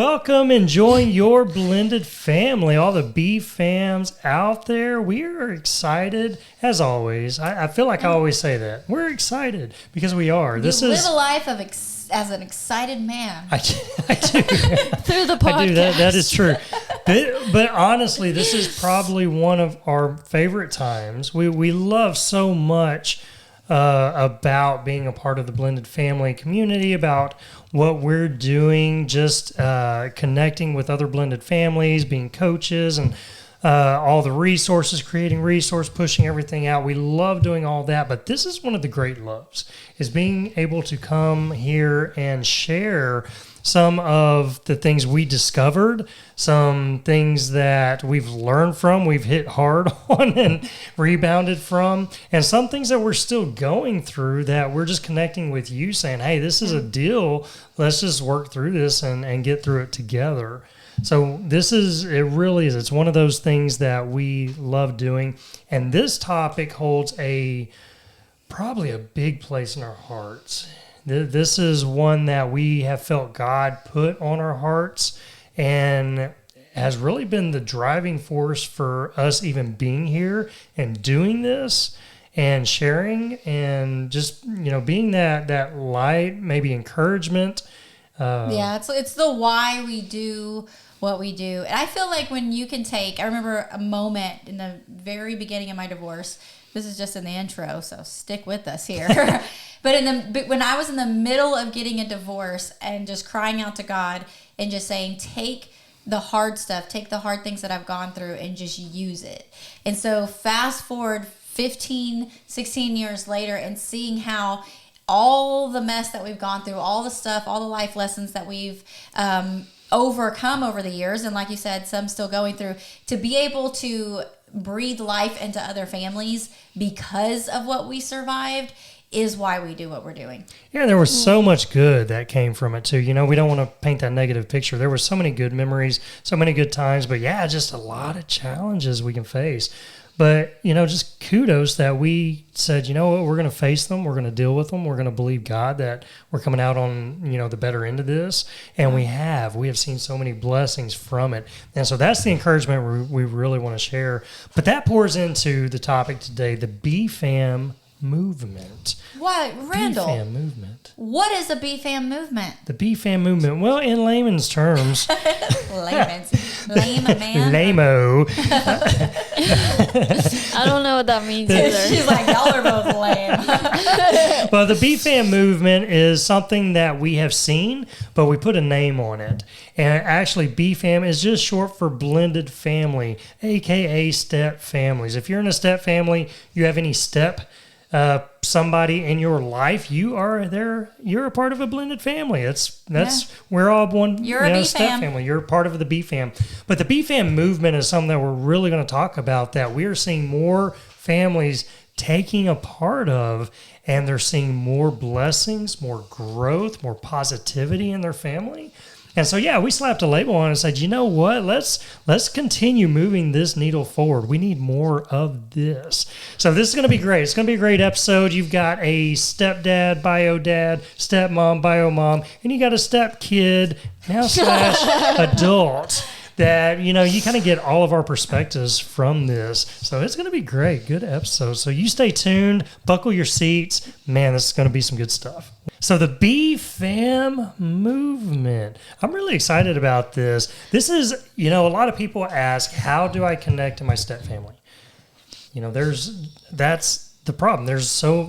welcome and join your blended family. All the B.Fams out there, we are excited as always. I feel like I always say that. We're excited because we are. You live a life of as an excited man. I do. Through the podcast. I do. That is true. But honestly, this is probably one of our favorite times. We love so much about being a part of the blended family community, about what we're doing, just connecting with other blended families, being coaches, and all the resources, creating resource, pushing everything out. We love doing all that, but this is one of the great loves, is being able to come here and share some of the things we discovered, some things that we've learned from, we've hit hard on and rebounded from, and some things that we're still going through that we're just connecting with you saying, hey, this is a deal. Let's just work through this and get through it together. So it really is. It's one of those things that we love doing. And this topic holds probably a big place in our hearts. This is one that we have felt God put on our hearts and has really been the driving force for us even being here and doing this and sharing and just, being that light, maybe encouragement. It's the why we do what we do. And I feel like when you can I remember a moment in the very beginning of my divorce. This is just in the intro, so stick with us here. But when I was in the middle of getting a divorce and just crying out to God and just saying, take the hard stuff, take the hard things that I've gone through and just use it. And so fast forward 15, 16 years later and seeing how all the mess that we've gone through, all the stuff, all the life lessons that we've overcome over the years, and like you said, some still going through, to be able to breathe life into other families because of what we survived is why we do what we're doing. Yeah, there was so much good that came from it too. We don't want to paint that negative picture. There were so many good memories, so many good times, but just a lot of challenges we can face. But, just kudos that we said, you know what, we're going to face them. We're going to deal with them. We're going to believe God that we're coming out on, the better end of this. And we have seen so many blessings from it. And so that's the encouragement we really want to share. But that pours into the topic today, the B.Fam Movement. What, Randall? B.Fam Movement. What is the B.Fam Movement? The B.Fam Movement. Well, in layman's terms. Lame man. Lame-o. I don't know what that means either. She's like, y'all are both lame. Well, the B.Fam Movement is something that we have seen, but we put a name on it. And actually, B.Fam is just short for blended family, a.k.a. step families. If you're in a step family, you have any step somebody in your life, you're a part of a blended family. We're all one. You're a B-Fam. Step family. You're part of the B.Fam. But the B.Fam movement is something that we're really going to talk about, that we are seeing more families taking a part of, and they're seeing more blessings, more growth, more positivity in their family. And so, we slapped a label on it and said, you know what, let's continue moving this needle forward. We need more of this. So this is going to be great. It's going to be a great episode. You've got a stepdad, bio dad, stepmom, bio mom, and you got a stepkid, now / adult. That, you kind of get all of our perspectives from this. So it's going to be great. Good episode. So you stay tuned, buckle your seats. Man, this is going to be some good stuff. So the B.Fam Movement. I'm really excited about this. This is, a lot of people ask, how do I connect to my step family? That's the problem.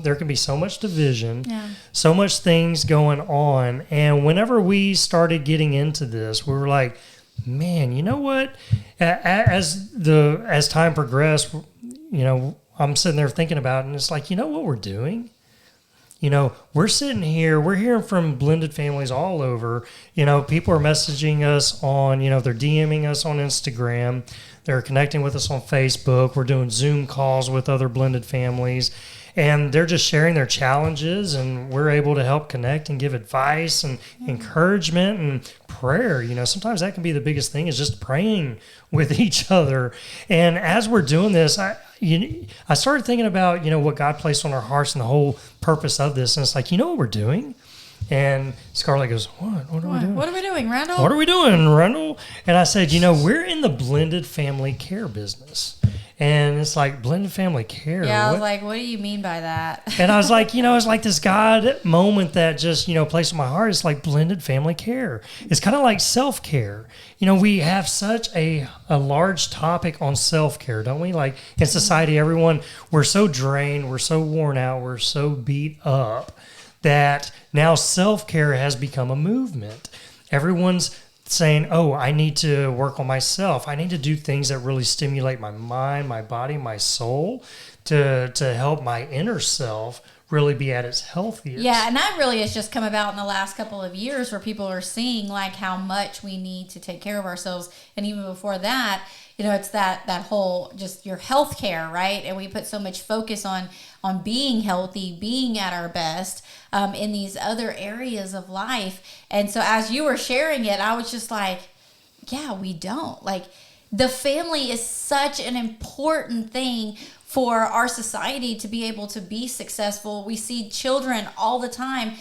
There can be so much division, so much things going on. And whenever we started getting into this, we were like, man, you know what? As time progressed, I'm sitting there thinking about it, and it's like, what we're doing? We're sitting here, we're hearing from blended families all over. People are messaging us on, they're DMing us on Instagram. They're connecting with us on Facebook. We're doing Zoom calls with other blended families. And they're just sharing their challenges, and we're able to help connect and give advice and encouragement and prayer. Sometimes that can be the biggest thing, is just praying with each other. And as we're doing this, I started thinking about, what God placed on our hearts and the whole purpose of this. And it's like, what we're doing? And Scarlett goes, what are we doing? What are we doing, Randall? What are we doing, Randall? And I said, we're in the blended family care business. And it's like, blended family care? Yeah, I was like, what do you mean by that? And I was like, it's like this God moment that just, placed in my heart. It's like blended family care. It's kind of like self-care. We have such a large topic on self-care, don't we? Like in society, everyone, we're so drained, we're so worn out, we're so beat up that now self-care has become a movement. Everyone's saying, oh, I need to work on myself. I need to do things that really stimulate my mind, my body, my soul to help my inner self really be at its healthiest. Yeah, and that really has just come about in the last couple of years where people are seeing like how much we need to take care of ourselves. And even before that, it's that whole just your health care, right? And we put so much focus on being healthy, being at our best in these other areas of life. And so as you were sharing it, I was just like, yeah, we don't. Like the family is such an important thing for our society to be able to be successful. We see children all the time,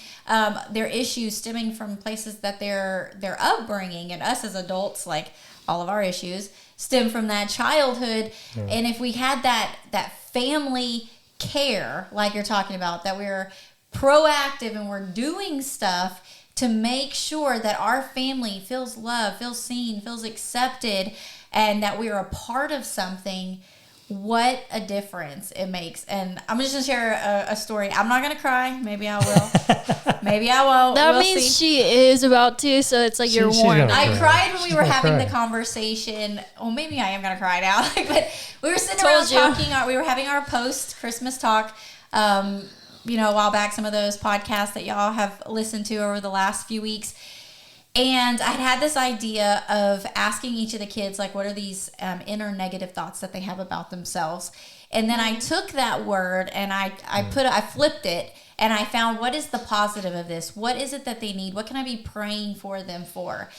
their issues stemming from places that their upbringing, and us as adults, like all of our issues stem from that childhood. Yeah. And if we had that family care, like you're talking about, that we're proactive and we're doing stuff to make sure that our family feels loved, feels seen, feels accepted, and that we're a part of something, what a difference it makes. And I'm just going to share a story. I'm not going to cry. Maybe I will. Maybe I won't. That means she is about to, so it's like you're warned. I cried when we were having the conversation. Well, maybe I am going to cry now. But we were sitting around talking. We were having our post-Christmas talk, a while back, some of those podcasts that y'all have listened to over the last few weeks. And I had this idea of asking each of the kids, like, what are these inner negative thoughts that they have about themselves? And then I took that word and I flipped it, and I found, what is the positive of this? What is it that they need? What can I be praying for them for?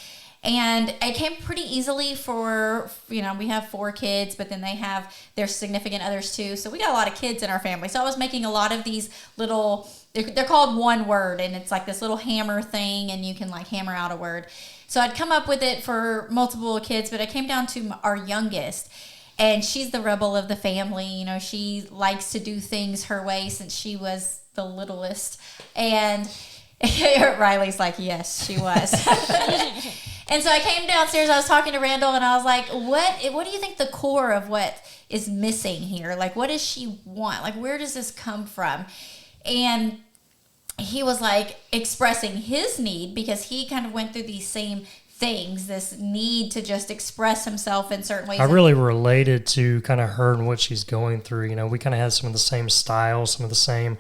And it came pretty easily for, we have 4 kids, but then they have their significant others too. So we got a lot of kids in our family. So I was making a lot of these little, they're called one word, and it's like this little hammer thing, and you can like hammer out a word. So I'd come up with it for multiple kids, but I came down to our youngest, and she's the rebel of the family. She likes to do things her way since she was the littlest. And Riley's like, yes, she was. And so I came downstairs, I was talking to Randall, and I was like, what do you think the core of what is missing here? Like, what does she want? Like, where does this come from? And he was like expressing his need, because he kind of went through these same things, this need to just express himself in certain ways. I really related to kind of her and what she's going through. We kind of had some of the same styles, some of the same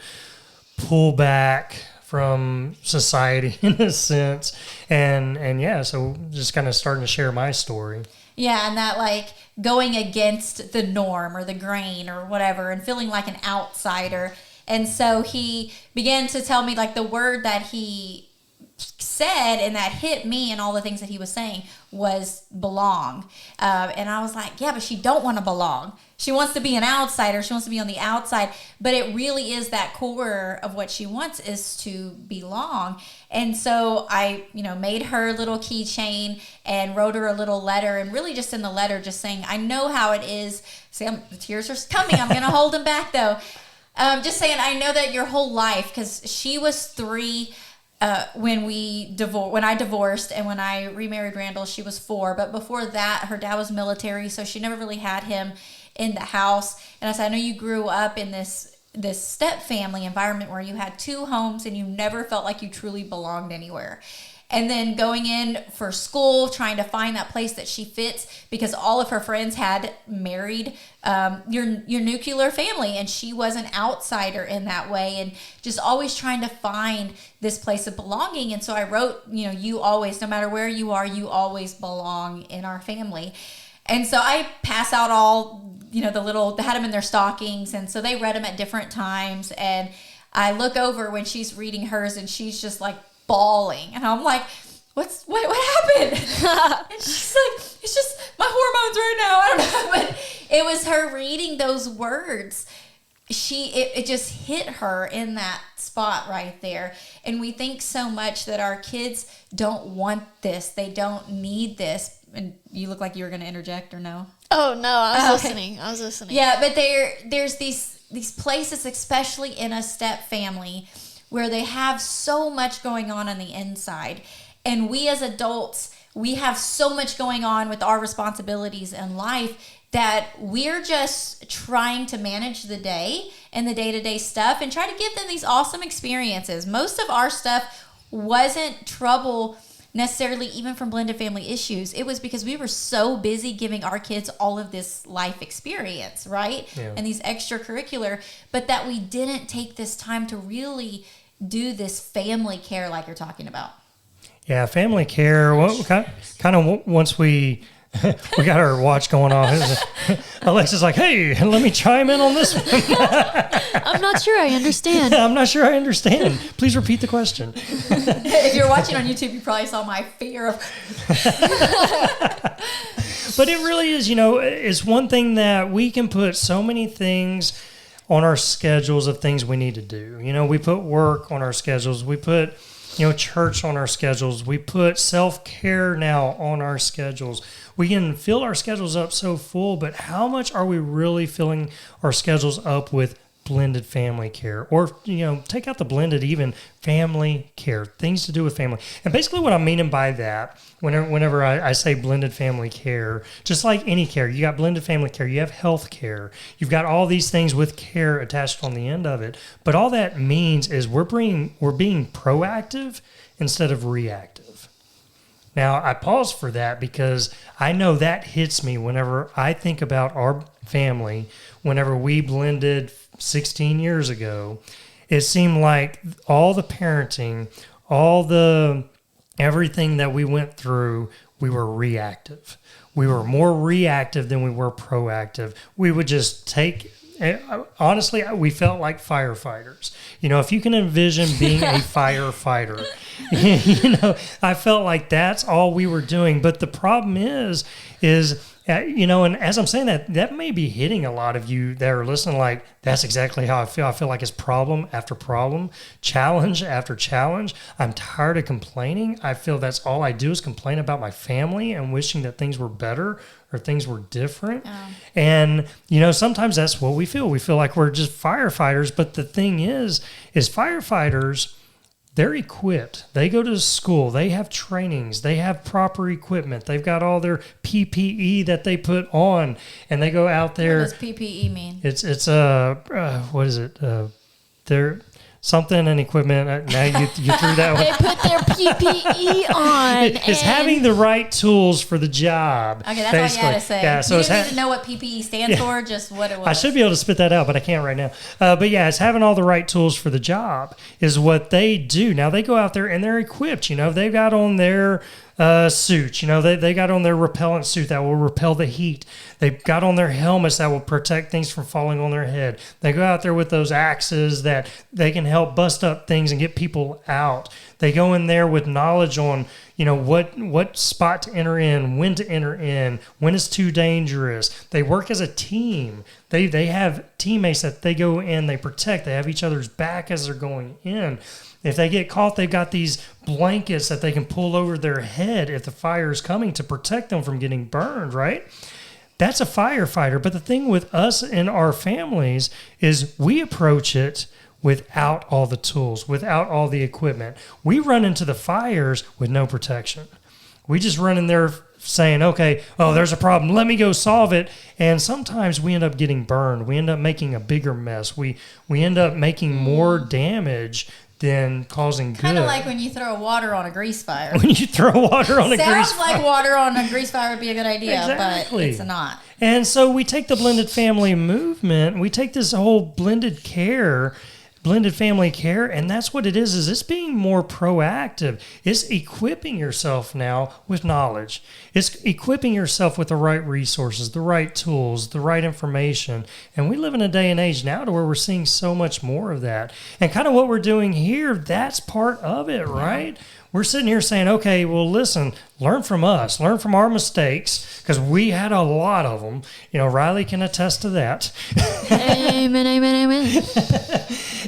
pullback from society in a sense. And yeah, so just kind of starting to share my story. Yeah, and that like going against the norm or the grain or whatever, and feeling like an outsider. And so he began to tell me like the word that he said and that hit me and all the things that he was saying was belong. And I was like, yeah, but she don't want to belong. She wants to be an outsider. She wants to be on the outside. But it really is that core of what she wants is to belong. And so I, made her a little keychain and wrote her a little letter. And really just in the letter, just saying, I know how it is. See, the tears are coming. I'm going to hold them back though. Just saying, I know that your whole life, because she was 3 when I divorced, and when I remarried Randall, she was 4. But before that, her dad was military, so she never really had him in the house. And I said, I know you grew up in this step family environment where you had 2 homes and you never felt like you truly belonged anywhere. And then going in for school, trying to find that place that she fits, because all of her friends had married your nuclear family, and she was an outsider in that way, and just always trying to find this place of belonging. And so I wrote, you always, no matter where you are, you always belong in our family. And so I pass out all, they had them in their stockings, and so they read them at different times. And I look over when she's reading hers, and she's just like bawling, and I'm like, what happened? And she's like, it's just my hormones right now, I don't know. But it was her reading those words it just hit her in that spot right there. And we think so much that our kids don't want this. They don't need this. And you look like you were going to interject, or no? Oh, no, I was Okay. listening. Yeah, but there's these places, especially in a step family, where they have so much going on the inside. And we as adults, we have so much going on with our responsibilities in life that we're just trying to manage the day and the day-to-day stuff and try to give them these awesome experiences. Most of our stuff wasn't trouble necessarily even from blended family issues. It was because we were so busy giving our kids all of this life experience, right? Yeah. And these extracurricular, but that we didn't take this time to really do this family care like you're talking about. Yeah, family care. Well, kind of once we got our watch going off, Alexa's like, "Hey, let me chime in on this one." I'm not sure I understand. I'm not sure I understand. Please repeat the question. If you're watching on YouTube, you probably saw my fear of. But it really is, it's one thing that we can put so many things on our schedules of things we need to do. We put work on our schedules. We put, church on our schedules. We put self-care now on our schedules. We can fill our schedules up so full, but how much are we really filling our schedules up with blended family care? Or, take out the blended, even family care, things to do with family. And basically what I'm meaning by that, whenever I say blended family care, just like any care, you got blended family care, you have health care, you've got all these things with care attached on the end of it. But all that means is we're being proactive instead of reactive. Now, I pause for that because I know that hits me whenever I think about our family, whenever we blended 16 years ago. It seemed like all the parenting, everything that we went through, we were reactive. We were more reactive than we were proactive. We would just take, honestly, we felt like firefighters. If you can envision being a firefighter, I felt like that's all we were doing. But the problem is, and as I'm saying that may be hitting a lot of you that are listening, like, that's exactly how I feel. I feel like it's problem after problem, challenge after challenge. I'm tired of complaining. I feel that's all I do is complain about my family and wishing that things were better or things were different. And, sometimes that's what we feel. We feel like we're just firefighters. But the thing is firefighters, they're equipped. They go to school. They have trainings. They have proper equipment. They've got all their PPE that they put on, and they go out there. What does PPE mean? It's what is it? They're something and equipment. Now you threw that one. They put their PPE on. It's having the right tools for the job. Okay, that's basically. all you had to say. Yeah, so you it's didn't need to know what PPE stands for, just what it was. I should be able to spit that out, but I can't right now. But yeah, it's having all the right tools for the job is what they do. Now they go out there and they're equipped. They've got on their suits. They got on their repellent suit that will repel the heat. They've got on their helmets that will protect things from falling on their head. They go out there with those axes that they can help bust up things and get people out. They go in there with knowledge on, what spot to enter in, when to enter in, when it's too dangerous. They work as a team. They have teammates that they go in, they protect. They have each other's back as they're going in. If they get caught, they've got these blankets that they can pull over their head if the fire is coming to protect them from getting burned, right? That's a firefighter. But the thing with us and our families is we approach it without all the tools, without all the equipment. We run into the fires with no protection. We just run in there saying, okay, there's a problem, let me go solve it. And sometimes we end up getting burned. We end up making a bigger mess. We end up making more damage than causing good. Kind of like when you throw water on a grease fire. When you throw water on a grease fire. Sounds like water on a grease fire would be a good idea, Exactly. but it's not. And so we take the blended family movement, we take this whole blended care blended family care, and that's what it is it's being more proactive. It's equipping yourself now with knowledge. It's equipping yourself with the right resources, the right tools, the right information. And we live in a day and age now to where we're seeing so much more of that. And kind of what we're doing here, that's part of it, right? We're sitting here saying, okay, well, listen, learn from us, learn from our mistakes, because we had a lot of them. Riley can attest to that. Amen, amen, amen.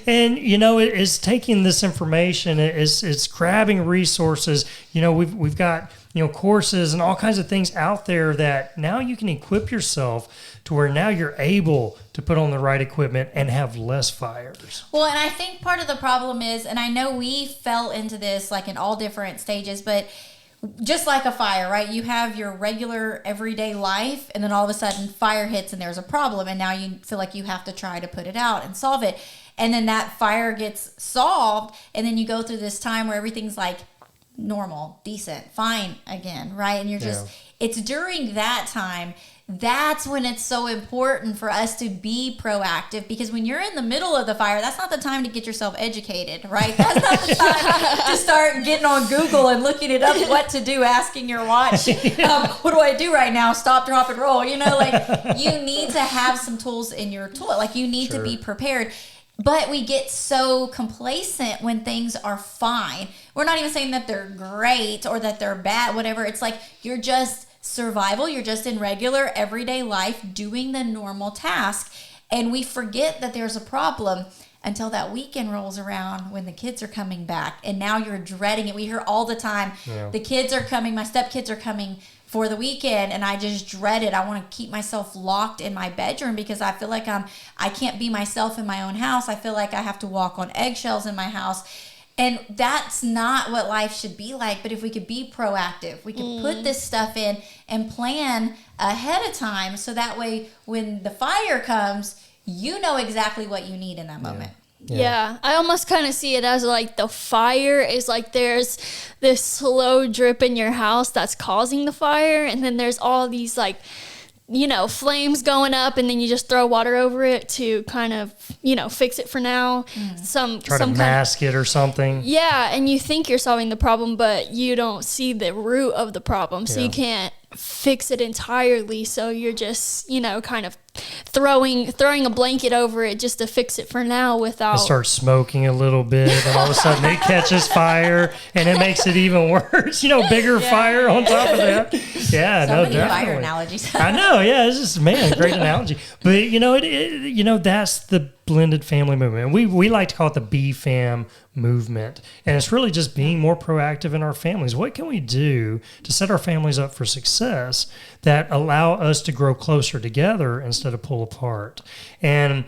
And, it's taking this information, it's grabbing resources. We've got, courses and all kinds of things out there that now you can equip yourself to where now you're able to put on the right equipment and have less fires. Well, and I think part of the problem is, and I know we fell into this like in all different stages, but just like a fire, right? You have your regular everyday life, and then all of a sudden fire hits and there's a problem, and now you feel like you have to try to put it out and solve it. And then that fire gets solved, and then you go through this time where everything's like normal, decent, fine again, right? And you're just, it's during that time, that's when it's so important for us to be proactive, because when you're in the middle of the fire, that's not the time to get yourself educated, right? That's not the time to start getting on Google and looking it up, what to do, asking your watch, what do I do right now? Stop, drop, and roll. You need to have some tools in your tool. Like, you need to be prepared. But we get so complacent when things are fine. We're not even saying that they're great or that they're bad, whatever. It's like you're just survival. You're just in regular everyday life doing the normal task. And we forget that there's a problem until that weekend rolls around when the kids are coming back. And now you're dreading it. We hear all the time, the kids are coming, my stepkids are coming for the weekend, and I just dread it. I want to keep myself locked in my bedroom because I feel like I can't be myself in my own house. I feel like I have to walk on eggshells in my house. And that's not what life should be like. But if we could be proactive, we could put this stuff in and plan ahead of time, so that way when the fire comes, you know exactly what you need in that moment. Yeah, I almost kind of see it as like the fire is like there's this slow drip in your house that's causing the fire, and then there's all these like, flames going up, and then you just throw water over it to kind of, fix it for now. Try to mask it or something. Yeah, and you think you're solving the problem, but you don't see the root of the problem, so you can't fix it entirely. So you're just, kind of throwing a blanket over it just to fix it for now without... It starts smoking a little bit, and all of a sudden it catches fire, and it makes it even worse. Bigger fire on top of that. Yeah, so many definitely. fire analogies. I know, yeah, it's just, great analogy. But, that's the blended family movement. We like to call it the B.Fam movement, and it's really just being more proactive in our families. What can we do to set our families up for success that allow us to grow closer together instead of pull apart? And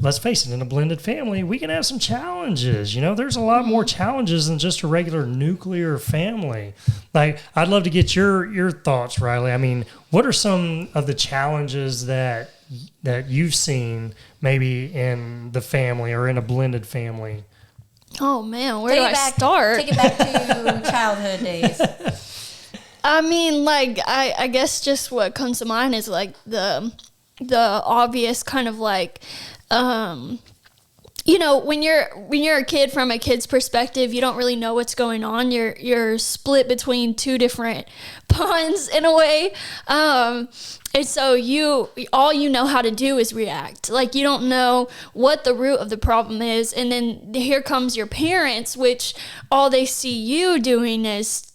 let's face it, in a blended family, we can have some challenges. There's a lot more challenges than just a regular nuclear family. Like, I'd love to get your thoughts, Riley. I mean, what are some of the challenges that you've seen maybe in the family or in a blended family? Oh man, where do I start? Take it back to childhood days. I mean, like, I guess just what comes to mind is like the obvious kind of like, when you're a kid, from a kid's perspective, you don't really know what's going on. You're split between two different ponds in a way. And so all you know how to do is react. Like, you don't know what the root of the problem is. And then here comes your parents, which all they see you doing is,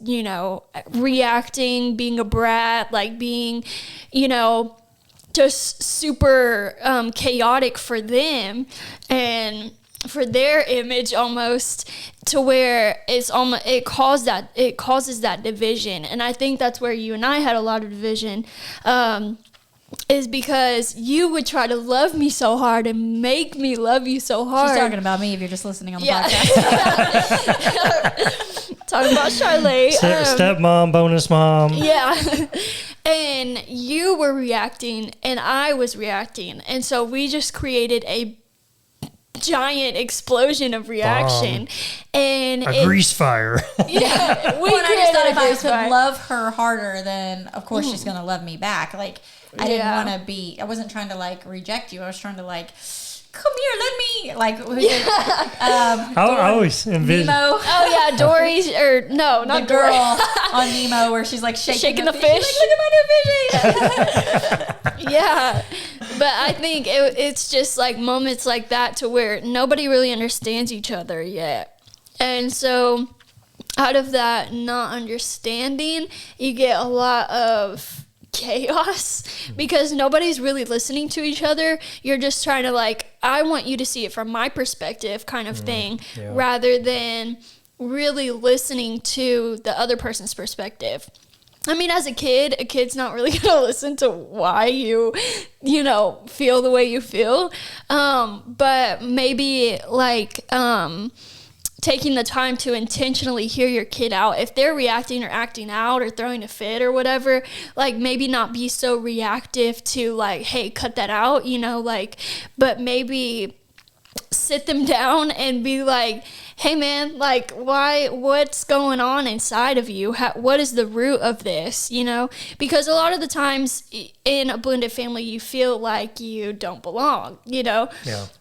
reacting, being a brat, like being, just super chaotic for them and for their image, almost, to where it causes that division. And I think that's where you and I had a lot of division, is because you would try to love me so hard and make me love you so hard. She's talking about me if you're just listening on the podcast. Talking about Charlotte. Stepmom, bonus mom. Yeah. And you were reacting and I was reacting. And so we just created a giant explosion of reaction. And a grease fire. Yeah. I just thought if I could love her harder, then of course she's going to love me back. Like, I didn't want to I wasn't trying to like reject you. I was trying to like come here, let me, I always envision. Nemo. Oh yeah, Dory's or no, not The girl Dory. on Nemo where she's like shaking the She's fish. like, look at my new fishy. Yeah, but I think it's just like moments like that to where nobody really understands each other yet, and so out of that not understanding, you get a lot of chaos because nobody's really listening to each other. You're just trying to like, I want you to see it from my perspective kind of thing, rather than really listening to the other person's perspective. I mean, as a kid's not really going to listen to why you feel the way you feel. But maybe like, taking the time to intentionally hear your kid out. If they're reacting or acting out or throwing a fit or whatever, like maybe not be so reactive to like, hey, cut that out, but maybe sit them down and be like, hey man, like what's going on inside of you? What is the root of this, Because a lot of the times in a blended family, you feel like you don't belong,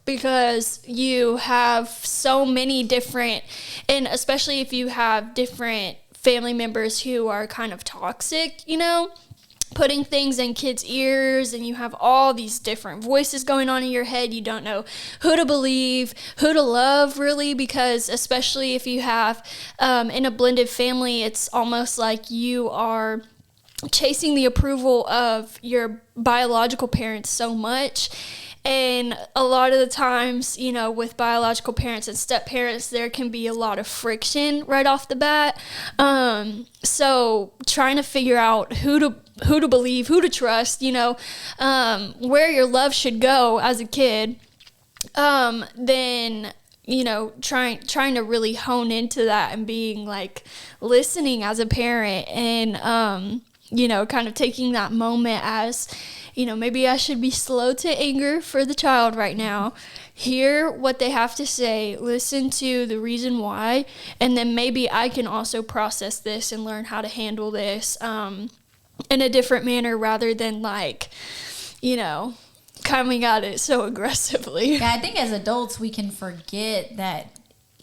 because you have so many different, and especially if you have different family members who are kind of toxic, putting things in kids' ears, and you have all these different voices going on in your head. You don't know who to believe, who to love, really, because especially if you have in a blended family, it's almost like you are chasing the approval of your biological parents so much. And a lot of the times, with biological parents and step parents, there can be a lot of friction right off the bat. So trying to figure out who to believe, who to trust, where your love should go as a kid, then trying to really hone into that and being like listening as a parent, and kind of taking that moment as, maybe I should be slow to anger for the child right now, hear what they have to say, listen to the reason why, and then maybe I can also process this and learn how to handle this in a different manner, rather than like, coming at it so aggressively. Yeah, I think as adults we can forget that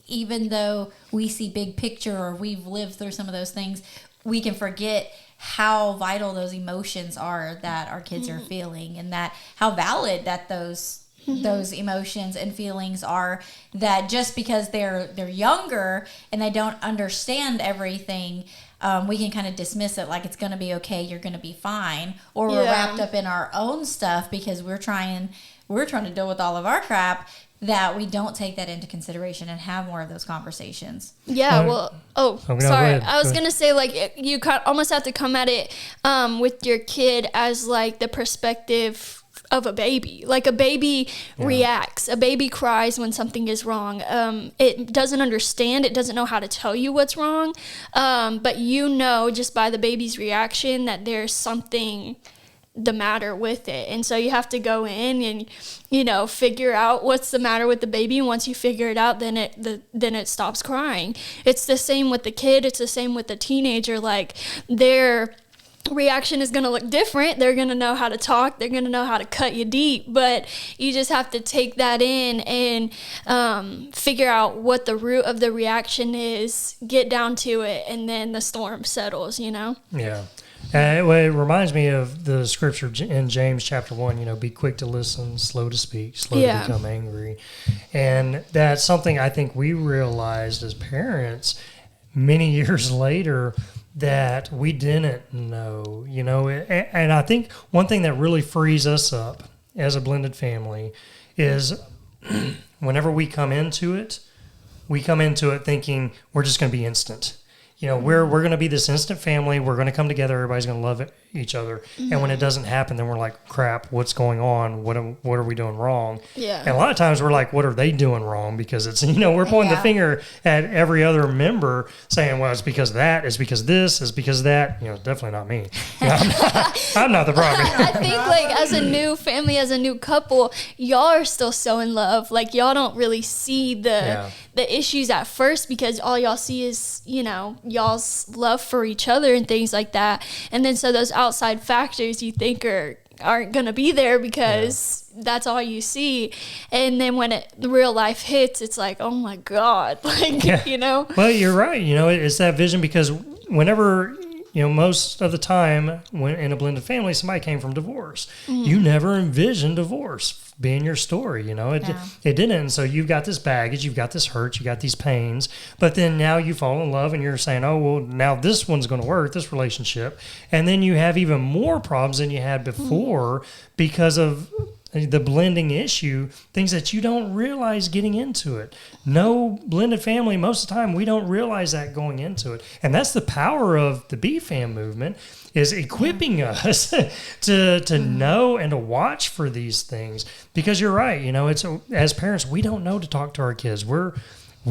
even though we see big picture or we've lived through some of those things, we can forget how vital those emotions are that our kids are feeling, and that how valid that those emotions and feelings are, that just because they're younger and they don't understand everything, we can kind of dismiss it like it's going to be okay, you're going to be fine, or we're wrapped up in our own stuff because we're trying to deal with all of our crap, that we don't take that into consideration and have more of those conversations. Yeah, sorry. I was going to say, like, you almost have to come at it with your kid as, like, the perspective of a baby. Like, a baby reacts. A baby cries when something is wrong. It doesn't understand. It doesn't know how to tell you what's wrong. But just by the baby's reaction that there's something the matter with it. And so you have to go in and, figure out what's the matter with the baby. And once you figure it out, then it stops crying. It's the same with the kid. It's the same with the teenager. Like, their reaction is going to look different. They're going to know how to talk. They're going to know how to cut you deep. But you just have to take that in and figure out what the root of the reaction is, get down to it, and then the storm settles, Yeah. It reminds me of the scripture in James chapter 1, be quick to listen, slow to speak, slow to become angry. And that's something I think we realized as parents many years later that we didn't know, And I think one thing that really frees us up as a blended family is whenever we come into it thinking we're just going to be instant. We're going to be this instant family. We're going to come together. Everybody's going to love each other. Mm-hmm. And when it doesn't happen, then we're like, crap, what's going on? What are we doing wrong? Yeah. And a lot of times we're like, what are they doing wrong? Because it's, we're pointing the finger at every other member saying, well, it's because that, it's because this, it's because that. Definitely not me. I'm not the problem. I think like as a new family, as a new couple, y'all are still so in love. Like y'all don't really see the issues at first because all y'all see is, y'all's love for each other and things like that. And then so those outside factors you think aren't going to be there because that's all you see. And then when the real life hits, it's like, oh my God, like, you know? Well, you're right. You know, it's that vision, because whenever, you know, most of the time when in a blended family, somebody came from divorce. You never envisioned divorce being your story, you know, it didn't. And so you've got this baggage, you've got this hurt, you got these pains, but then now you fall in love and you're saying, oh, well, now this one's going to work, this relationship. And then you have even more problems than you had before because of the blending issue, things that you don't realize getting into it. No blended family, most of the time, we don't realize that going into it. And that's the power of the B.Fam movement, is equipping us to know and to watch for these things. Because you're right, you know, it's as parents, we don't know to talk to our kids. We're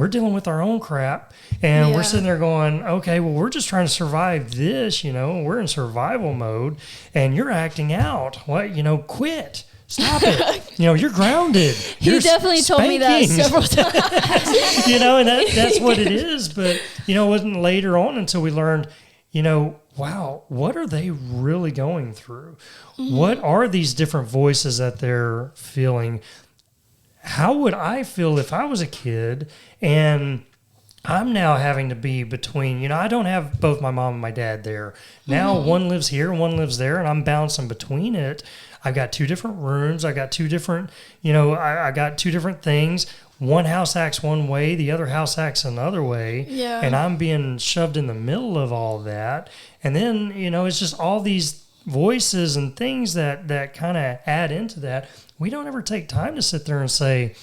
dealing with our own crap, and we're sitting there going, okay, well, we're just trying to survive this, you know, we're in survival mode, and you're acting out. What, you know, quit. Stop it. You know, you're grounded. He definitely told me that several times. You know, and that's what it is. But, you know, it wasn't later on until we learned, you know, wow, what are they really going through? What are these different voices that they're feeling? How would I feel if I was a kid and I'm now having to be between, you know, I don't have both my mom and my dad there. Now one lives here, one lives there, and I'm bouncing between it. I've got two different rooms. I got two different, you know, I got two different things. One house acts one way, the other house acts another way. Yeah. And I'm being shoved in the middle of all that. And then, you know, it's just all these voices and things that kind of add into that. We don't ever take time to sit there and say,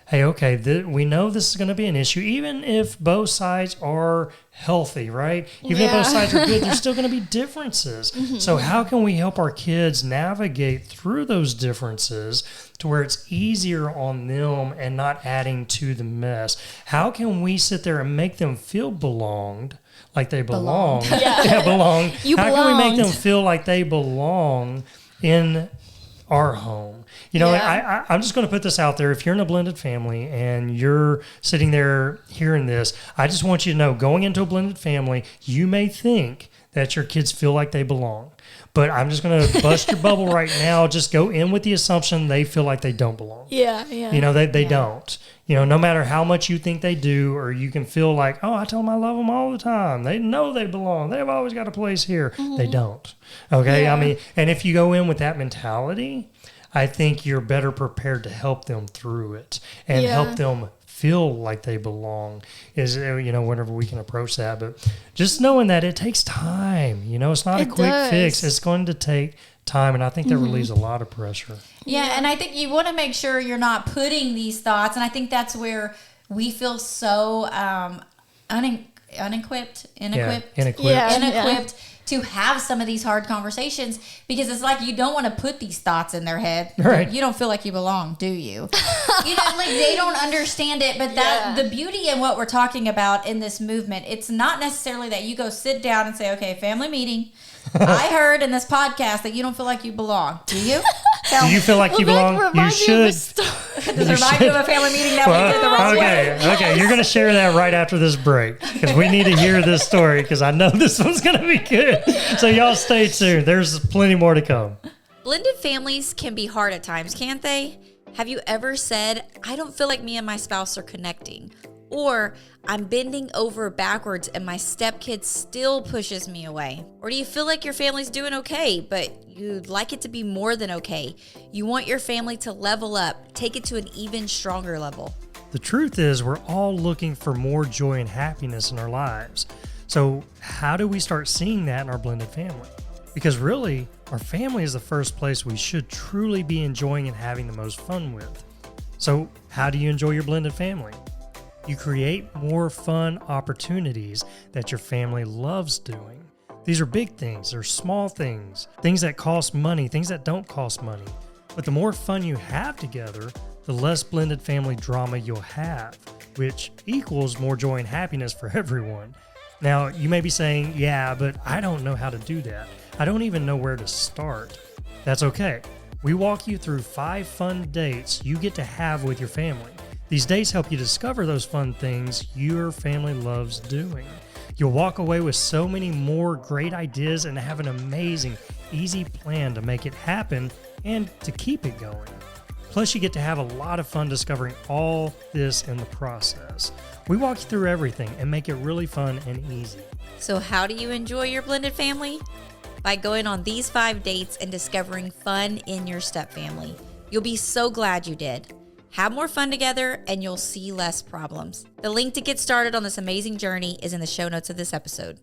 hey, okay, we know this is going to be an issue, even if both sides are healthy, right? Even if both sides are good, there's still going to be differences. So how can we help our kids navigate through those differences to where it's easier on them and not adding to the mess? How can we sit there and make them feel belonged, like they belong? Belong. How can we make them feel like they belong in our home? You know, I'm just going to put this out there. If you're in a blended family and you're sitting there hearing this, I just want you to know, going into a blended family, you may think that your kids feel like they belong. But I'm just going to bust your bubble right now. Just go in with the assumption they feel like they don't belong. Yeah. You know, they don't. You know, no matter how much you think they do, or you can feel like, oh, I tell them I love them all the time. They know they belong. They've always got a place here. They don't. Okay? Yeah. I mean, and if you go in with that mentality, I think you're better prepared to help them through it and help them feel like they belong, is, you know, whenever we can approach that. But just knowing that it takes time, you know, it's not a quick fix. It's going to take time. And I think that relieves a lot of pressure. Yeah. And I think you want to make sure you're not putting these thoughts. And I think that's where we feel so inequipped to have some of these hard conversations, because it's like you don't want to put these thoughts in their head. Right. You don't feel like you belong, do you? You know, like they don't understand it. But that the beauty in what we're talking about in this movement, it's not necessarily that you go sit down and say, okay, family meeting. I heard in this podcast that you don't feel like you belong. Do you? Do you feel like you belong? You should. Does it remind you of a family meeting that we did the wrong way? Okay. You're going to share that right after this break, because we need to hear this story, because I know this one's going to be good. So y'all stay tuned. There's plenty more to come. Blended families can be hard at times, can't they? Have you ever said, I don't feel like me and my spouse are connecting? Or I'm bending over backwards and my stepkid still pushes me away? Or do you feel like your family's doing okay, but you'd like it to be more than okay? You want your family to level up, take it to an even stronger level. The truth is, we're all looking for more joy and happiness in our lives. So how do we start seeing that in our blended family? Because really, our family is the first place we should truly be enjoying and having the most fun with. So how do you enjoy your blended family? You create more fun opportunities that your family loves doing. These are big things, they're small things, things that cost money, things that don't cost money. But the more fun you have together, the less blended family drama you'll have, which equals more joy and happiness for everyone. Now, you may be saying, yeah, but I don't know how to do that. I don't even know where to start. That's okay. We walk you through 5 fun dates you get to have with your family. These dates help you discover those fun things your family loves doing. You'll walk away with so many more great ideas and have an amazing, easy plan to make it happen and to keep it going. Plus, you get to have a lot of fun discovering all this in the process. We walk you through everything and make it really fun and easy. So how do you enjoy your blended family? By going on these 5 dates and discovering fun in your step family. You'll be so glad you did. Have more fun together and you'll see less problems. The link to get started on this amazing journey is in the show notes of this episode.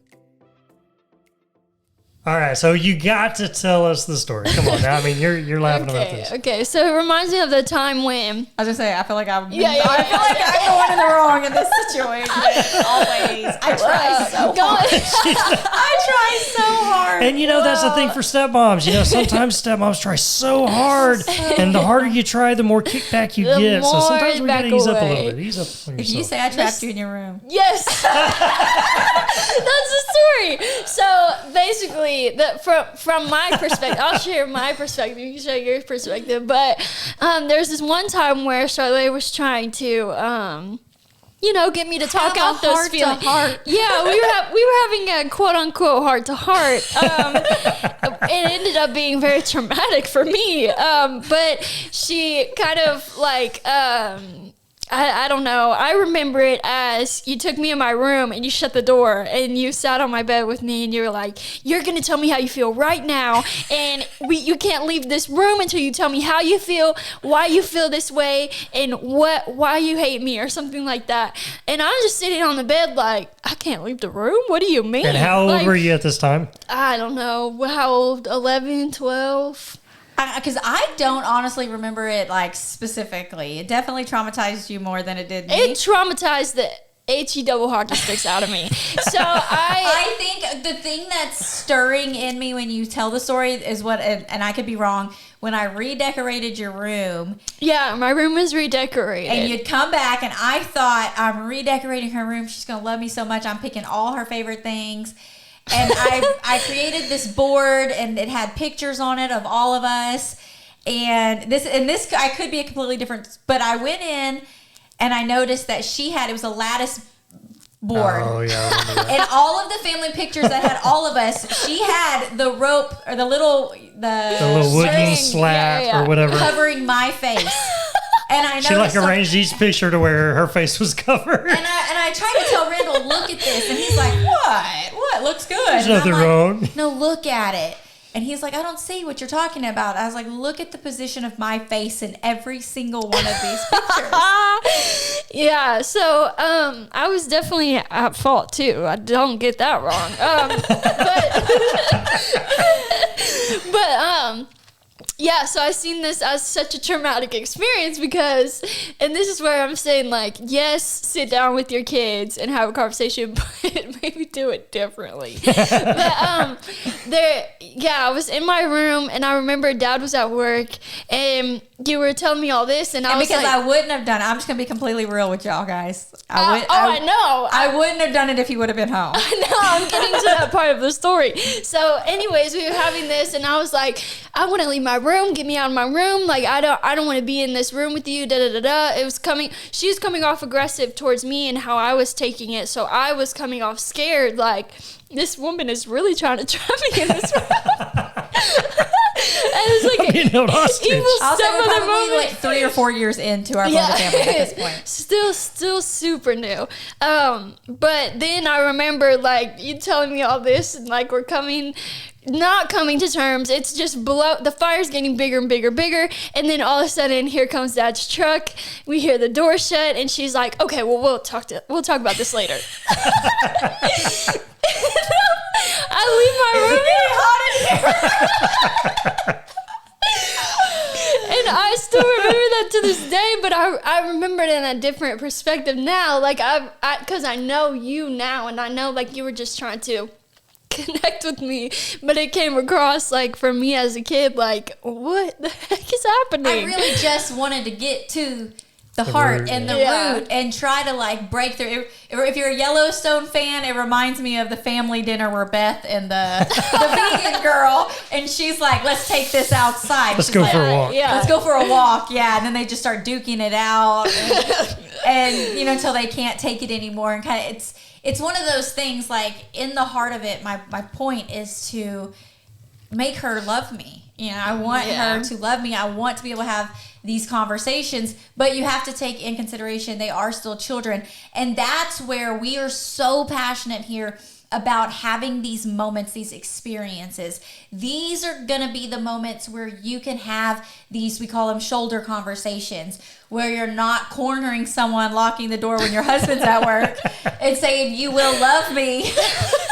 All right, so you got to tell us the story. Come on now. I mean, you're laughing about this. Okay, so it reminds me of the time when I was gonna say, I feel like I'm the one in the wrong in this situation. Always. I try so hard. I try so hard. And that's the thing for stepmoms. Sometimes stepmoms try so hard, and the harder you try, the more kickback you get. So sometimes we gotta ease up a little bit. Ease up on If yourself. you say I trapped you in your room. Yes, that's the story. So basically, from my perspective, I'll share my perspective. You can share your perspective. But there's this one time where Charlotte was trying to, get me to talk out those feelings. Yeah, we were having a quote unquote heart to heart. It ended up being very traumatic for me. But she kind of like. I don't know. I remember it as you took me in my room and you shut the door and you sat on my bed with me and you were like, you're going to tell me how you feel right now. And you can't leave this room until you tell me how you feel, why you feel this way, and why you hate me or something like that. And I was just sitting on the bed like, I can't leave the room? What do you mean? And how old were you at this time? I don't know. How old? 11, 12? Because I don't honestly remember it like specifically. It definitely traumatized you more than it did me. It traumatized the HE double hockey sticks out of me. So I think the thing that's stirring in me when you tell the story is what, and I could be wrong, when I redecorated your room. Yeah, my room was redecorated. And you'd come back and I thought, I'm redecorating her room. She's going to love me so much. I'm picking all her favorite things. And I created this board and it had pictures on it of all of us. And this I could be a completely different, but I went in and I noticed that it was a lattice board. Oh, yeah. I remember that. And all of the family pictures that had all of us, she had the rope or the little wooden slat or whatever covering my face. And I she arranged each picture to where her face was covered. And I tried to tell Randall, look at this. And he's like, what? What? Looks good. There's nothing wrong. No, look at it. And he's like, I don't see what you're talking about. I was like, look at the position of my face in every single one of these pictures. Yeah, so I was definitely at fault too. I don't get that wrong. But yeah, so I seen this as such a traumatic experience because, and this is where I'm saying like, yes, sit down with your kids and have a conversation, but maybe do it differently. But I was in my room and I remember Dad was at work and you were telling me all this and I was because like, I wouldn't have done it. I'm just gonna be completely real with y'all guys. I know. I wouldn't have done it if he would have been home. I know. I'm getting to that part of the story. So, anyways, we were having this, and I was like, I want to leave my room. Get me out of my room. Like, I don't want to be in this room with you. Da da da da. It was coming. She was coming off aggressive towards me and how I was taking it. So I was coming off scared. Like, this woman is really trying to trap me in this room. And it's like being held hostage. Evil stepmother moment. Like 3 or 4 years into our blended family at this point. Still super new. But then I remember like you telling me all this and like we're not coming to terms. It's just the fire's getting bigger and bigger, and then all of a sudden here comes Dad's truck. We hear the door shut, and she's like, "Okay, well we'll talk about this later." I leave my room. And I still remember that to this day, but I remember it in a different perspective now. Like because I know you now, and I know like you were just trying to connect with me, but it came across like for me as a kid, like what the heck is happening? I really just wanted to get to the heart root, and the yeah. root and try to like break through. If you're a Yellowstone fan, it reminds me of the family dinner where Beth and the vegan girl, and she's like, let's take this outside. Let's go for a walk. Yeah. Let's go for a walk. Yeah. And then they just start duking it out and until they can't take it anymore. And kind of, it's one of those things like in the heart of it, my point is to make her love me. I want her to love me. I want to be able to have these conversations, but you have to take in consideration they are still children. And that's where we are so passionate here about having these moments, these experiences. These are going to be the moments where you can have these, we call them shoulder conversations, where you're not cornering someone, locking the door when your husband's at work and saying, you will love me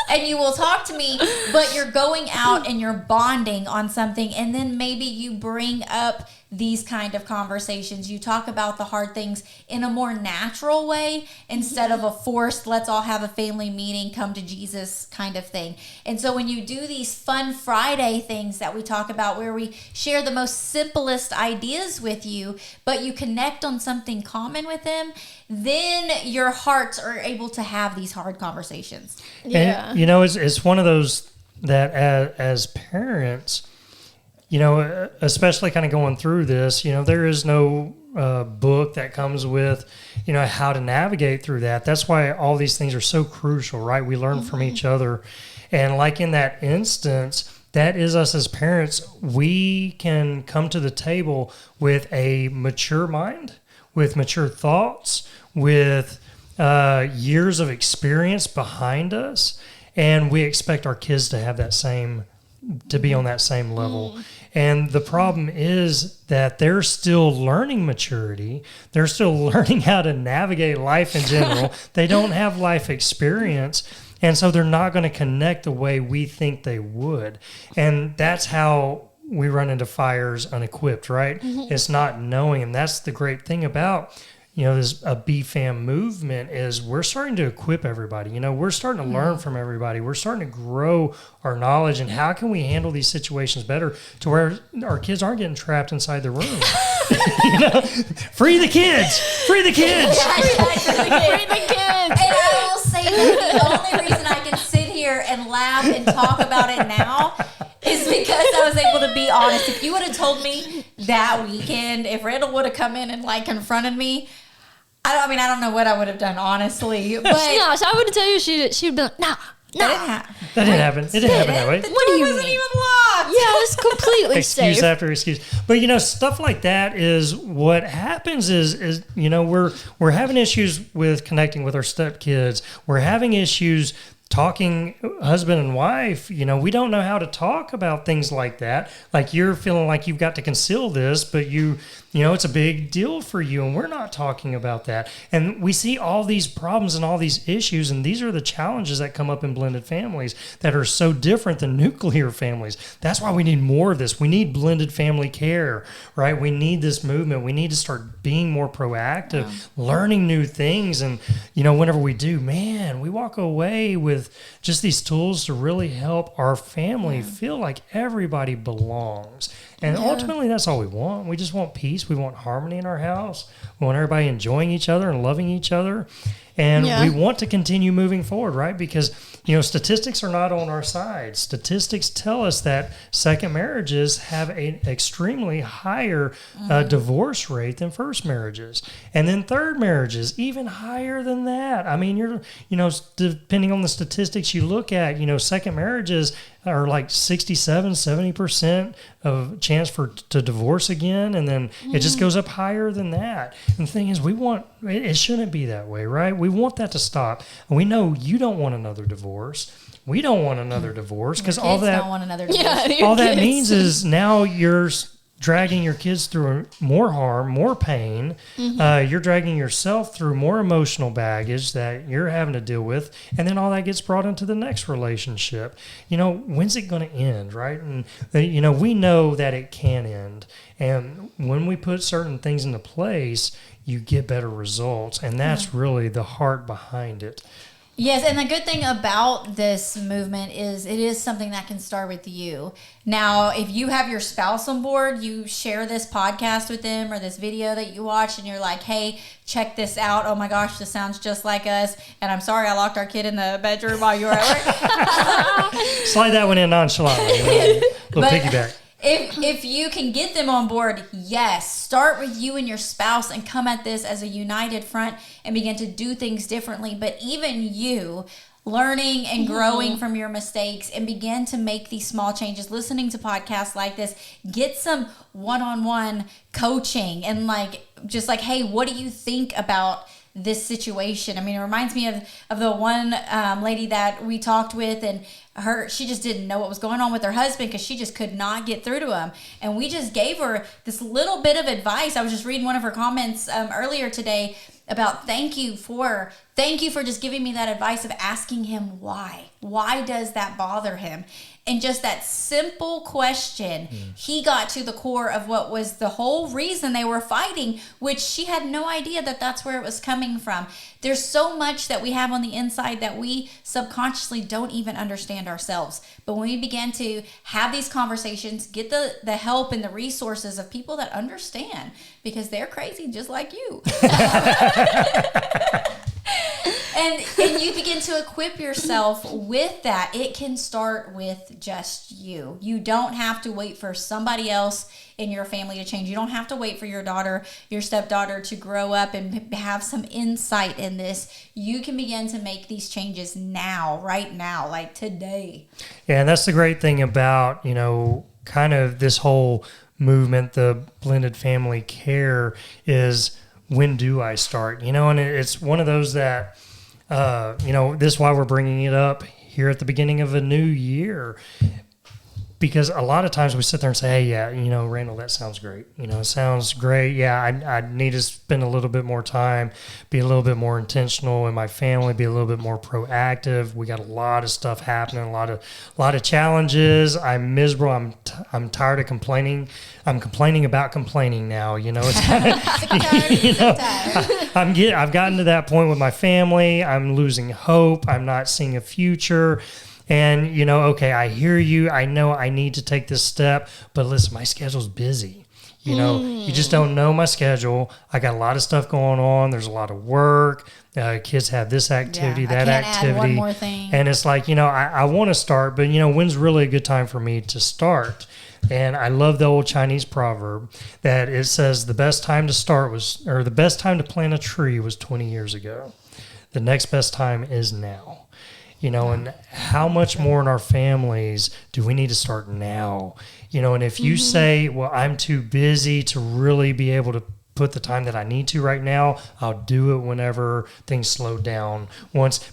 and you will talk to me, but you're going out and you're bonding on something. And then maybe you bring up these kind of conversations. You talk about the hard things in a more natural way instead of a forced, let's all have a family meeting, come to Jesus kind of thing. And so when you do these fun Friday things that we talk about, where we share the most simplest ideas with you, but you connect on something common with them, then your hearts are able to have these hard conversations. And, it's one of those that as parents, especially kind of going through this, there is no book that comes with, how to navigate through that. That's why all these things are so crucial, right? We learn from each other. And like in that instance, that is us as parents. We can come to the table with a mature mind, with mature thoughts, with years of experience behind us. And we expect our kids to have to be on that same level. And the problem is that they're still learning maturity. They're still learning how to navigate life in general. They don't have life experience. And so they're not going to connect the way we think they would. And that's how we run into fires unequipped, right? It's not knowing. And that's the great thing about this B.Fam movement is we're starting to equip everybody. We're starting to learn from everybody. We're starting to grow our knowledge and how can we handle these situations better to where our kids aren't getting trapped inside the room. Free the kids! Free the kids! Free the kids! And I will say that the only reason I can sit here and laugh and talk about it now is because I was able to be honest. If you would have told me that weekend, if Randall would have come in and confronted me, I don't know what I would have done, honestly. But no, so I would tell you she'd be like, no. That didn't happen. It didn't happen that way. What do you mean? Even locked. Yeah, it was completely excuse safe. after excuse. But stuff like that is what happens is we're having issues with connecting with our stepkids. We're having issues talking husband and wife. We don't know how to talk about things like that. Like you're feeling like you've got to conceal this, but it's a big deal for you, and we're not talking about that. And we see all these problems and all these issues, and these are the challenges that come up in blended families that are so different than nuclear families. That's why we need more of this. We need blended family care, right? We need this movement. We need to start being more proactive, learning new things. And, whenever we do, we walk away with just these tools to really help our family feel like everybody belongs. And ultimately, that's all we want. We just want peace. We want harmony in our house. We want everybody enjoying each other and loving each other. And we want to continue moving forward, right? Because, statistics are not on our side. Statistics tell us that second marriages have an extremely higher divorce rate than first marriages. And then third marriages, even higher than that. I mean, depending on the statistics you look at, second marriages are like 67, 70% of chance to divorce again. And then it just goes up higher than that. And the thing is, it shouldn't be that way, right? We want that to stop. And we know you don't want another divorce. We don't want another divorce because all that don't want another divorce. All that means is now you're dragging your kids through more harm, more pain. You're dragging yourself through more emotional baggage that you're having to deal with. And then all that gets brought into the next relationship. When's it going to end, right? And, we know that it can end. And when we put certain things into place, you get better results. And that's really the heart behind it. Yes, and the good thing about this movement is it is something that can start with you. Now, if you have your spouse on board, you share this podcast with them or this video that you watch and you're like, hey, check this out. Oh my gosh, this sounds just like us. And I'm sorry I locked our kid in the bedroom while you were at work. Slide that one in nonchalantly. Little piggyback. if you can get them on board, yes, start with you and your spouse and come at this as a united front and begin to do things differently. But even you learning and growing from your mistakes and begin to make these small changes, listening to podcasts like this, get some one-on-one coaching and like, just like, hey, what do you think about this situation? I mean, it reminds me of the one lady that we talked with, and she just didn't know what was going on with her husband because she just could not get through to him. And we just gave her this little bit of advice. I was just reading one of her comments earlier today about thank you for just giving me that advice of asking him why does that bother him. And just that simple question, he got to the core of what was the whole reason they were fighting, which she had no idea that that's where it was coming from. There's so much that we have on the inside that we subconsciously don't even understand ourselves. But when we begin to have these conversations, get the help and the resources of people that understand, because they're crazy just like you. And you begin to equip yourself with that. It can start with just you. You don't have to wait for somebody else in your family to change. You don't have to wait for your daughter, your stepdaughter to grow up and have some insight in this. You can begin to make these changes now, right now, like today. Yeah, and that's the great thing about, kind of this whole movement, the blended family care, is when do I start? And it's one of those that, this is why we're bringing it up here at the beginning of a new year. Because a lot of times we sit there and say, hey, yeah, Randall, that sounds great. It sounds great. Yeah, I need to spend a little bit more time, be a little bit more intentional in my family, be a little bit more proactive. We got a lot of stuff happening, a lot of challenges. I'm miserable. I'm tired of complaining. I'm complaining about complaining now. It's kind of, I've gotten to that point with my family. I'm losing hope. I'm not seeing a future. And, okay, I hear you. I know I need to take this step, but listen, my schedule's busy. You just don't know my schedule. I got a lot of stuff going on. There's a lot of work. Kids have this activity, that activity. Add one more thing. And it's like, I want to start, but, when's really a good time for me to start? And I love the old Chinese proverb that it says the best time to plant a tree was 20 years ago. The next best time is now. And how much more in our families do we need to start now? And if you say, well, I'm too busy to really be able to put the time that I need to right now, I'll do it whenever things slow down.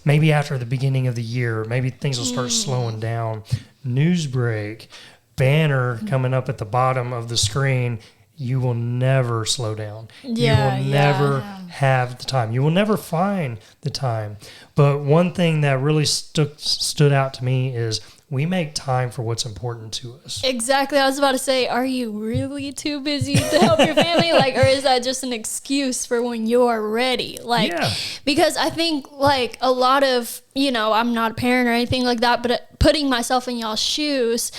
Maybe after the beginning of the year, maybe things will start slowing down. News break, banner coming up at the bottom of the screen. You will never slow down. You will never have the time. You will never find the time. But one thing that really stood out to me is we make time for what's important to us. Exactly. I was about to say, are you really too busy to help your family? Or is that just an excuse for when you're ready? Because I think a lot of, I'm not a parent or anything like that, but putting myself in y'all's shoes,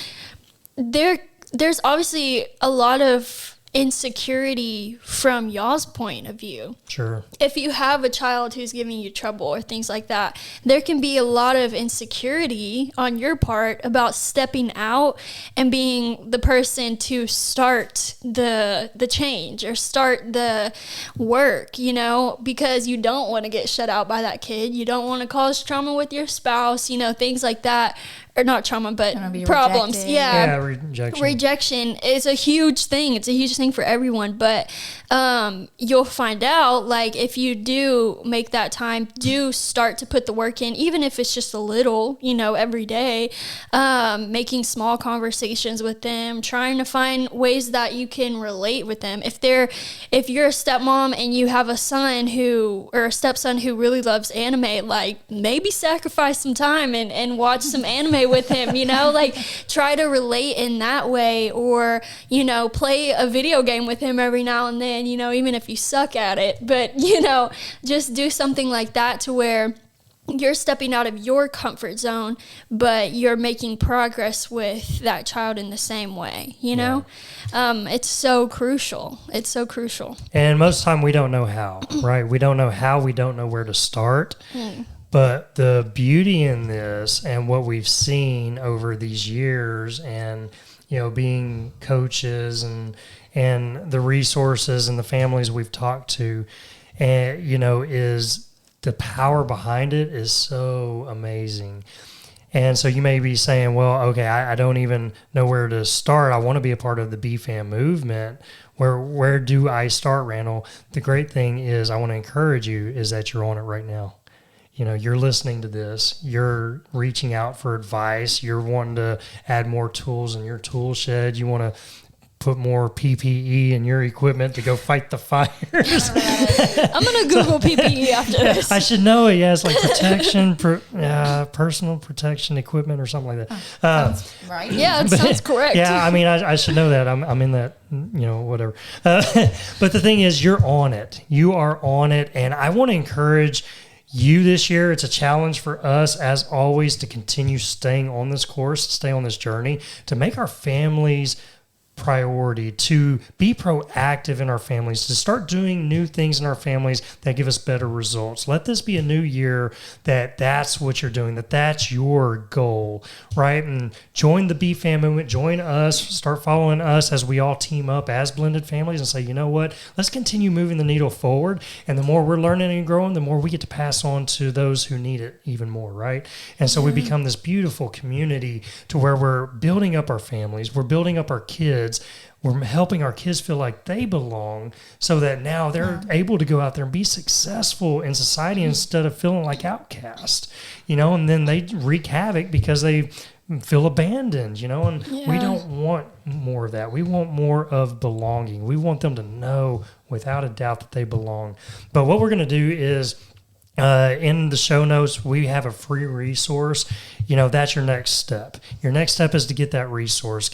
there's obviously a lot of insecurity from y'all's point of view. Sure. If you have a child who's giving you trouble or things like that, there can be a lot of insecurity on your part about stepping out and being the person to start the change or start the work, because you don't want to get shut out by that kid. You don't want to cause trauma with your spouse, things like that. Or not trauma, but problems. Rejected. Yeah, rejection. Rejection is a huge thing. It's a huge thing for everyone. But you'll find out, if you do make that time, do start to put the work in, even if it's just a little, every day, making small conversations with them, trying to find ways that you can relate with them. If you're a stepmom and you have a stepson who really loves anime, maybe sacrifice some time and watch some anime with him, try to relate in that way, or, play a video game with him every now and then, even if you suck at it, but, just do something like that to where you're stepping out of your comfort zone, but you're making progress with that child in the same way, It's so crucial. It's so crucial. And most of the time we don't know how, right? We don't know how, we don't know where to start. But the beauty in this and what we've seen over these years and being coaches and the resources and the families we've talked to, and is the power behind it is so amazing. And so you may be saying, well, okay, I don't even know where to start. I want to be a part of the B.Fam movement. Where do I start, Randall? The great thing is, I want to encourage you, is that you're on it right now. You're listening to this. You're reaching out for advice. You're wanting to add more tools in your tool shed. You want to put more PPE in your equipment to go fight the fires. I'm going to Google PPE after this. I should know it. Yeah, it's like protection, personal protection equipment or something like that. Sounds right. Yeah, it sounds correct. Yeah, I mean, I should know that. I'm in that, whatever. But the thing is, you're on it. You are on it. And I want to encourage you this year. It's a challenge for us, as always, to continue staying on this course, stay on this journey, to make our families priority, to be proactive in our families, to start doing new things in our families that give us better results. Let this be a new year that's what you're doing, that's your goal, right? And join the B.Fam movement, join us, start following us as we all team up as blended families and say, you know what, let's continue moving the needle forward. And the more we're learning and growing, the more we get to pass on to those who need it even more, right? And so we become this beautiful community to where we're building up our families, we're building up our kids, we're helping our kids feel like they belong, so that now they're able to go out there and be successful in society instead of feeling like outcasts, and then they wreak havoc because they feel abandoned, and we don't want more of that. We want more of belonging. We want them to know without a doubt that they belong. But what we're going to do is, in the show notes, we have a free resource. That's your next step. Your next step is to get that resource.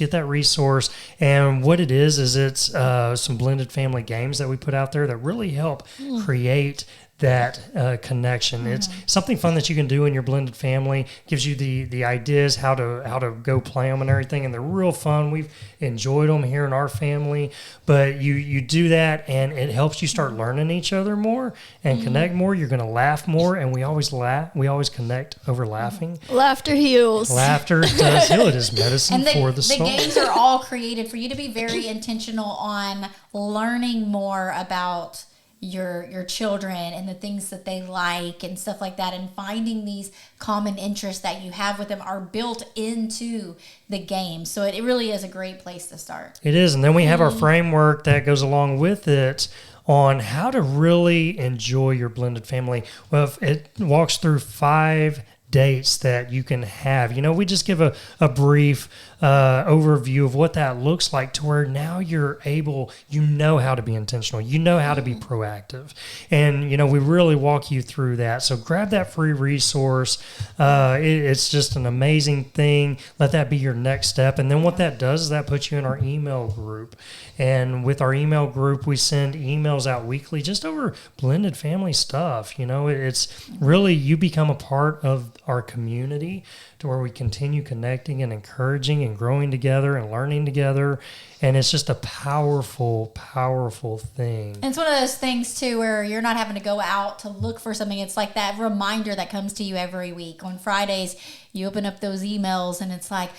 And what it is it's some blended family games that we put out there that really help create that connection. It's something fun that you can do in your blended family. Gives you the ideas how to go play them and everything, and they're real fun. We've enjoyed them here in our family. But you do that, and it helps you start learning each other more and connect more. You're going to laugh more, and we always laugh. We always connect over laughing. Laughter heals. Laughter does heal. It is medicine for the soul. The games are all created for you to be very intentional on learning more about your children and the things that they like and stuff like that, and finding these common interests that you have with them are built into the game. So it really is a great place to start. It is. And then we have our framework that goes along with it on how to really enjoy your blended family. Well, it walks through 5 dates that you can have. We just give a brief overview of what that looks like, to where now you're able, how to be intentional, how to be proactive. And, we really walk you through that. So grab that free resource. It's just an amazing thing. Let that be your next step. And then what that does is that puts you in our email group. And with our email group, we send emails out weekly just over blended family stuff. It's really, you become a part of our community, to where we continue connecting and encouraging and growing together and learning together. And it's just a powerful, powerful thing. And it's one of those things, too, where you're not having to go out to look for something. It's like that reminder that comes to you every week. On Fridays, you open up those emails, and it's like,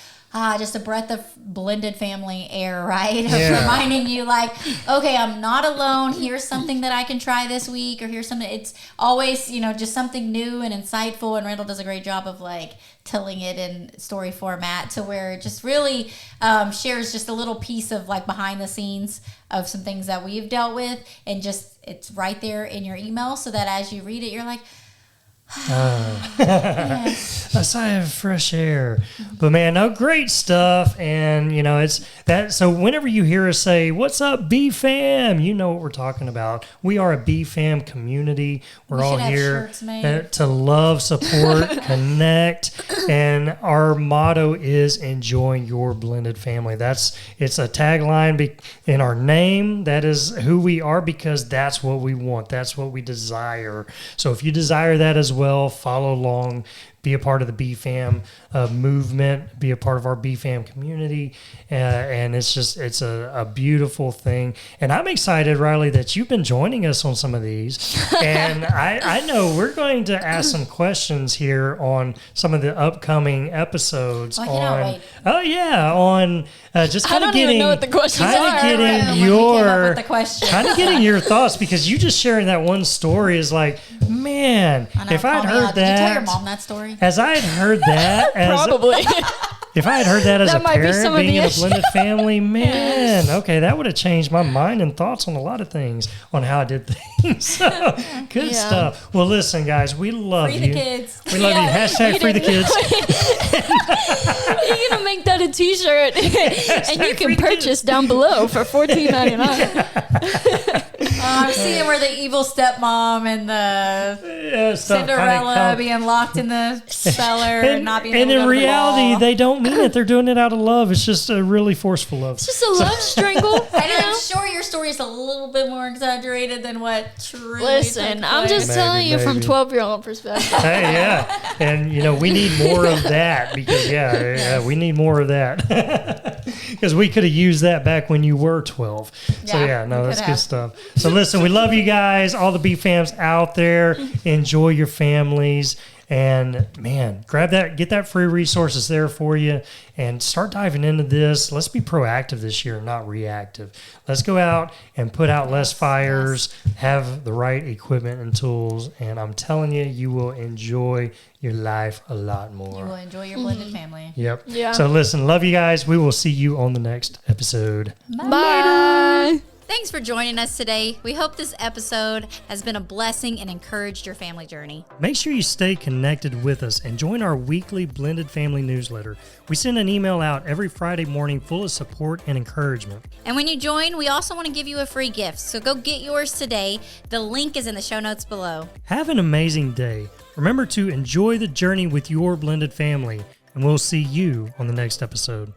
just a breath of blended family air, right? Yeah. Reminding you, like, okay, I'm not alone. Here's something that I can try this week, or here's something. It's always, just something new and insightful. And Randall does a great job of telling it in story format, to where it just really shares just a little piece of behind the scenes of some things that we've dealt with, and just it's right there in your email, so that as you read it, you're like, a sigh of fresh air. But man, no, great stuff. And it's that. So whenever you hear us say, "What's up, B.Fam?" you know what we're talking about. We are a B.Fam community. We're all here to love, support, connect, and our motto is enjoying your blended family. It's a tagline in our name. That is who we are, because that's what we want. That's what we desire. So if you desire that as well, follow along. be a part of the B.Fam movement, be a part of our B.Fam community. And it's a beautiful thing. And I'm excited, Riley, that you've been joining us on some of these. And I know we're going to ask some questions here on some of the upcoming episodes. Oh, yeah, on just kind of getting, even know what the questions are. Kind of getting your thoughts, because you just sharing that one story is like, man, if I'd heard that. Did you tell your mom that story? As I had heard that, Probably. If I had heard that as a might be parent, some of being the in a issue. blended family, man, okay, that would have changed my mind and thoughts on a lot of things, on how I did things. So, good stuff. Well, listen, guys, we love Free you. the kids. We love you. Hashtag free the kids. You're gonna make that a T-shirt, and you can purchase down below for $14.99. I'm seeing where the evil stepmom and the Cinderella being locked in the cellar and not being able to go in to the reality, ball. they don't mean it. They're doing it out of love. It's just a really forceful love. It's just a love strangle. And I'm sure your story is a little bit more exaggerated than what truly Listen, took I'm just place. telling you from maybe. 12-year-old perspective. Hey, yeah. And, we need more of that, because, we need more of that. Because we could have used that back when you were 12. So, that's good stuff. So, listen, we love you guys, all the B-Fams out there. Enjoy your families. And, man, get that free resources there for you, and start diving into this. Let's be proactive this year, not reactive. Let's go out and put out less fires, have the right equipment and tools, and I'm telling you, you will enjoy your life a lot more. You will enjoy your blended family. Yep. Yeah. So listen, love you guys. We will see you on the next episode. Bye. Thanks for joining us today. We hope this episode has been a blessing and encouraged your family journey. Make sure you stay connected with us and join our weekly Blended Family newsletter. We send an email out every Friday morning full of support and encouragement. And when you join, we also want to give you a free gift. So go get yours today. The link is in the show notes below. Have an amazing day. Remember to enjoy the journey with your blended family, and we'll see you on the next episode.